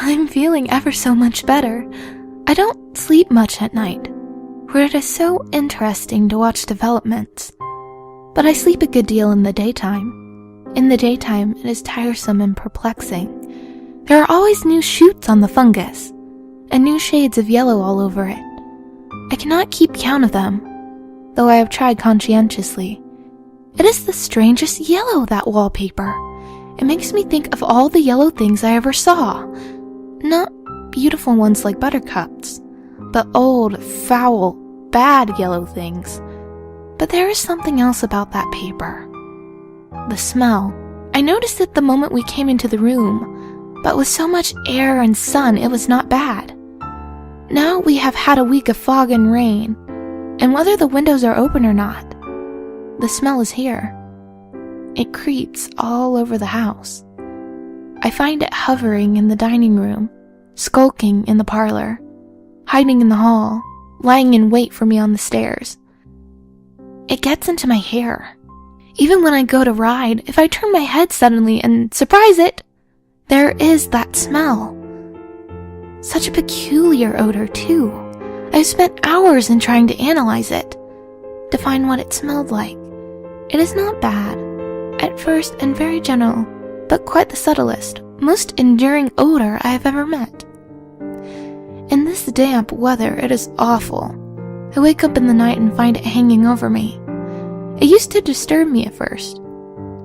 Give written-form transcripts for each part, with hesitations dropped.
I'm feeling ever so much better. I don't sleep much at night, for it is so interesting to watch developments. But I sleep a good deal in the daytime. In the daytime, it is tiresome and perplexing. There are always new shoots on the fungus, and new shades of yellow all over it. I cannot keep count of them, though I have tried conscientiously. It is the strangest yellow, that wallpaper. It makes me think of all the yellow things I ever saw. Not beautiful ones like buttercups, but old, foul, bad yellow things. But there is something else about that paper. The smell. I noticed it the moment we came into the room, but with so much air and sun, it was not bad. Now we have had a week of fog and rain, and whether the windows are open or not, the smell is here. It creeps all over the house. I find it hovering in the dining room, skulking in the parlor, hiding in the hall, lying in wait for me on the stairs. It gets into my hair. Even when I go to ride, if I turn my head suddenly and surprise it, there is that smell. Such a peculiar odor, too. I've spent hours in trying to analyze it, to find what it smelled like. It is not bad, at first and very gentle, but quite the subtlest, most enduring odor I have ever met. In this damp weather, it is awful. I wake up in the night and find it hanging over me. It used to disturb me at first.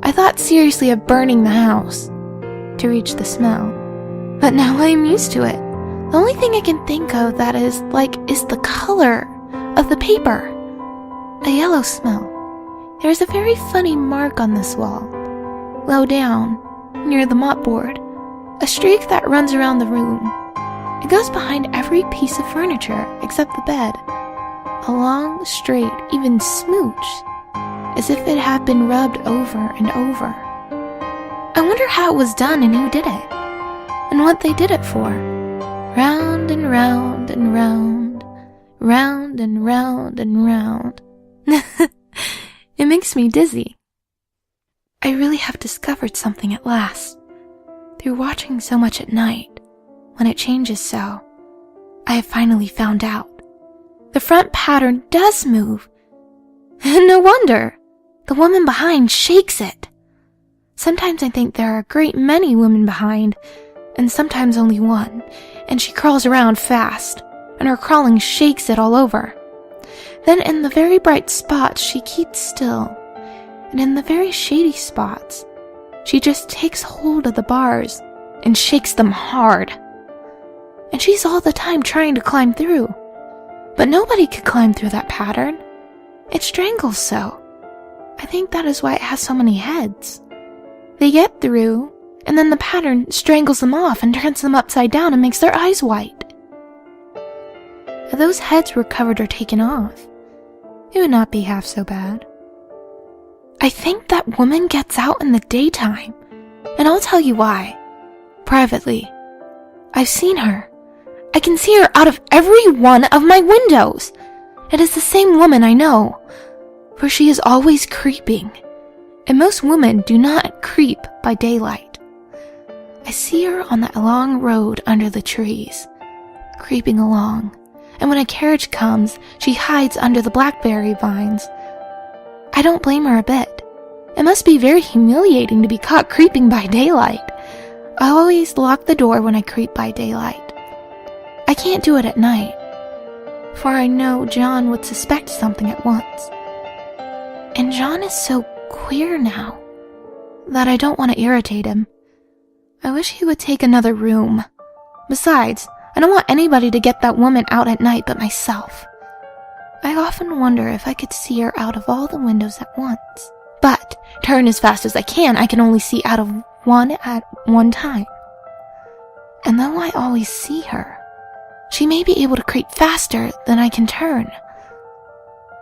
I thought seriously of burning the house to reach the smell, but now I am used to it. The only thing I can think of that is the color of the paper. A yellow smell. There is a very funny mark on this wall, low down, near the mopboard, a streak that runs around the room. It goes behind every piece of furniture except the bed, a long, straight, even smooch, as if it had been rubbed over and over. I wonder how it was done and who did it, and what they did it for. Round and round and round, round and round and round. It makes me dizzy. I really have discovered something at last. Through watching so much at night, when it changes so, I have finally found out. The front pattern does move. No wonder. The woman behind shakes it. Sometimes I think there are a great many women behind, and sometimes only one, and she crawls around fast, and her crawling shakes it all over. Then in the very bright spots she keeps still, and in the very shady spots she just takes hold of the bars and shakes them hard. And she's all the time trying to climb through, but nobody could climb through that pattern. It strangles so. I think that is why it has so many heads. They get through, and then the pattern strangles them off and turns them upside down and makes their eyes white. If those heads were covered or taken off, it would not be half so bad. I think that woman gets out in the daytime, and I'll tell you why. Privately. I've seen her. I can see her out of every one of my windows. It is the same woman, I know, for she is always creeping, and most women do not creep by daylight. I see her on that long road under the trees, creeping along, and when a carriage comes, she hides under the blackberry vines. I don't blame her a bit. It must be very humiliating to be caught creeping by daylight. I always lock the door when I creep by daylight. I can't do it at night, for I know John would suspect something at once. And John is so queer now that I don't want to irritate him. I wish he would take another room. Besides, I don't want anybody to get that woman out at night but myself. I often wonder if I could see her out of all the windows at once. But, turn as fast as I can only see out of one at one time. And though I always see her, she may be able to creep faster than I can turn.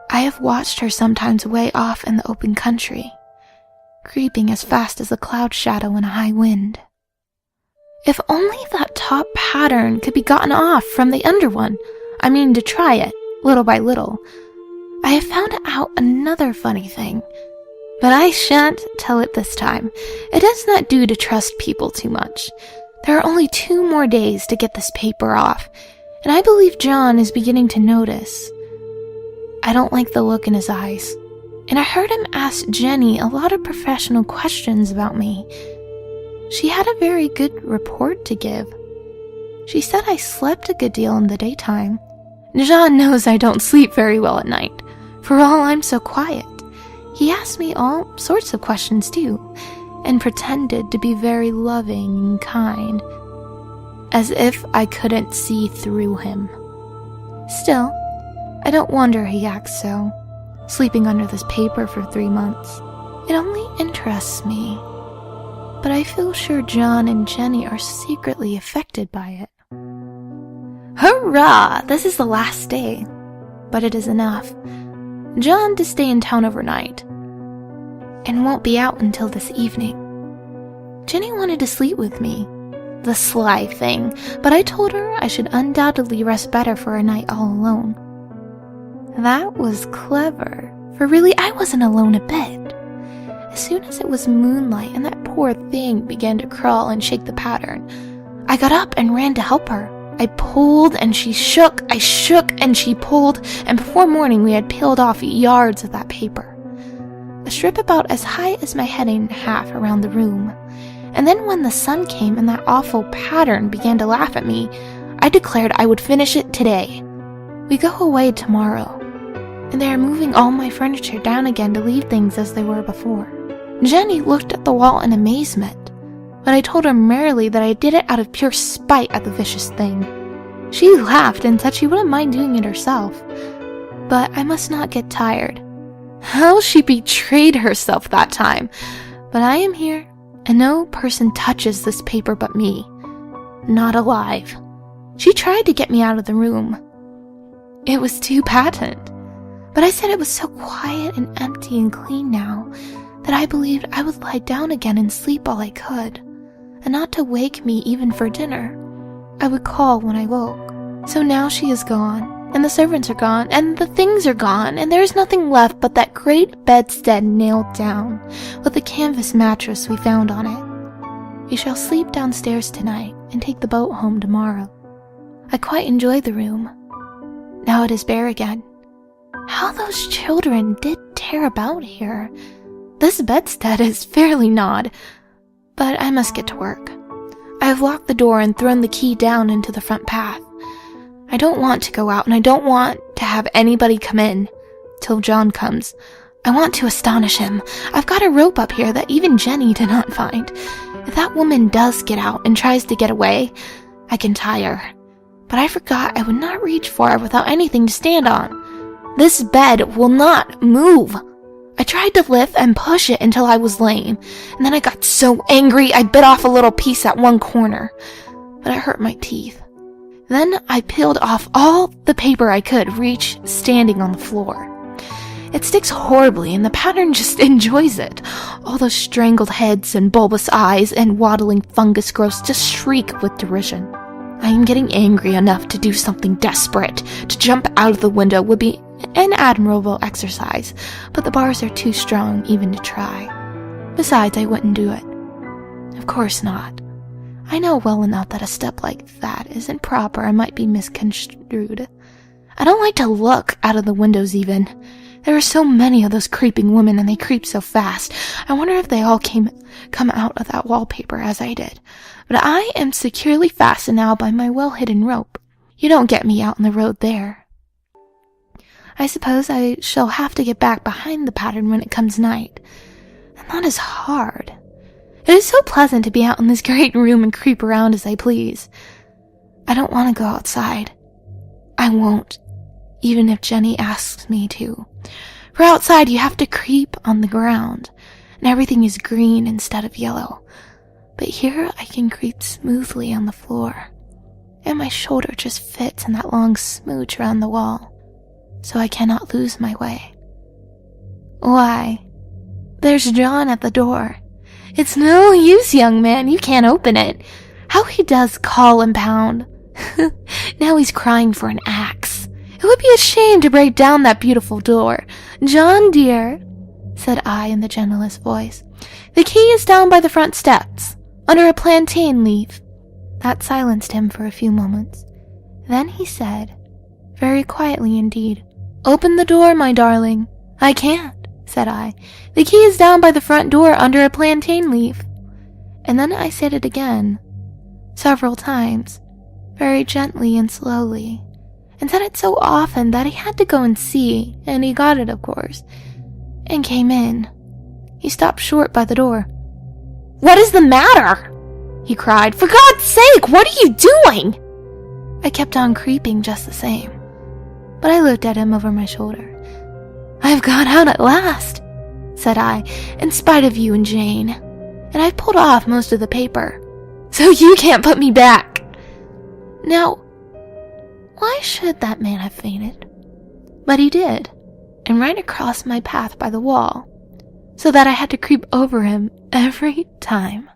I have watched her sometimes way off in the open country, creeping as fast as a cloud shadow in a high wind. If only that top pattern could be gotten off from the under one, to try it, little by little. I have found out another funny thing, but I shan't tell it this time. It does not do to trust people too much. There are only 2 more days to get this paper off, and I believe John is beginning to notice. I don't like the look in his eyes, and I heard him ask Jenny a lot of professional questions about me. She had a very good report to give. She said I slept a good deal in the daytime. John knows I don't sleep very well at night, for all I'm so quiet. He asked me all sorts of questions too, and pretended to be very loving and kind, as if I couldn't see through him. Still, I don't wonder he acts so, sleeping under this paper for 3 months. It only interests me, but I feel sure John and Jenny are secretly affected by it. Hurrah! This is the last day, but it is enough. John to stay in town overnight, and won't be out until this evening. Jenny wanted to sleep with me, the sly thing, but I told her I should undoubtedly rest better for a night all alone. That was clever, for really I wasn't alone a bit. As soon as it was moonlight and that poor thing began to crawl and shake the pattern, I got up and ran to help her. I pulled and she shook, I shook and she pulled, and before morning we had peeled off yards of that paper. A strip about as high as my head in half around the room. And then when the sun came and that awful pattern began to laugh at me, I declared I would finish it today. We go away tomorrow, and they are moving all my furniture down again to leave things as they were before. Jenny looked at the wall in amazement, but I told her merrily that I did it out of pure spite at the vicious thing. She laughed and said she wouldn't mind doing it herself, but I must not get tired. How she betrayed herself that time! But I am here, and no person touches this paper but me. Not alive. She tried to get me out of the room. It was too patent, but I said it was so quiet and empty and clean now that I believed I would lie down again and sleep all I could, and not to wake me even for dinner. I would call when I woke. So now she is gone, and the servants are gone, and the things are gone, and there is nothing left but that great bedstead nailed down, with the canvas mattress we found on it. We shall sleep downstairs tonight, and take the boat home tomorrow. I quite enjoy the room. Now it is bare again. How those children did tear about here. This bedstead is fairly gnawed, but I must get to work. I have locked the door and thrown the key down into the front path. I don't want to go out, and I don't want to have anybody come in till John comes. I want to astonish him. I've got a rope up here that even Jenny did not find. If that woman does get out and tries to get away, I can tie her. But I forgot I would not reach for her without anything to stand on. This bed will not move. I tried to lift and push it until I was lame, and then I got so angry I bit off a little piece at one corner, but it hurt my teeth. Then I peeled off all the paper I could reach standing on the floor. It sticks horribly, and the pattern just enjoys it. All those strangled heads and bulbous eyes and waddling fungus growths just shriek with derision. I am getting angry enough to do something desperate. To jump out of the window would be an admirable exercise, but the bars are too strong even to try. Besides, I wouldn't do it. Of course not. I know well enough that a step like that isn't proper and might be misconstrued. I don't like to look out of the windows even. There are so many of those creeping women, and they creep so fast. I wonder if they all come out of that wallpaper as I did. But I am securely fastened now by my well-hidden rope. You don't get me out on the road there. I suppose I shall have to get back behind the pattern when it comes night. And that is hard. It is so pleasant to be out in this great room and creep around as I please. I don't want to go outside. I won't, even if Jenny asks me to. For outside you have to creep on the ground, and everything is green instead of yellow. But here I can creep smoothly on the floor, and my shoulder just fits in that long smooch around the wall, so I cannot lose my way. Why, there's John at the door. It's no use, young man, you can't open it. How he does call and pound. Now he's crying for an axe. It would be a shame to break down that beautiful door. John, dear, said I in the gentlest voice, the key is down by the front steps, under a plantain leaf. That silenced him for a few moments. Then he said, very quietly indeed, "Open the door, my darling." "I can't," said I. "The key is down by the front door under a plantain leaf." And then I said it again, several times, very gently and slowly, and said it so often that he had to go and see, and he got it, of course, and came in. He stopped short by the door. "What is the matter?" he cried. "For God's sake, what are you doing?" I kept on creeping just the same, but I looked at him over my shoulder. "I've got out at last," said I, "in spite of you and Jane, and I've pulled off most of the paper, so you can't put me back." Now, why should that man have fainted? But he did, and right across my path by the wall, so that I had to creep over him every time.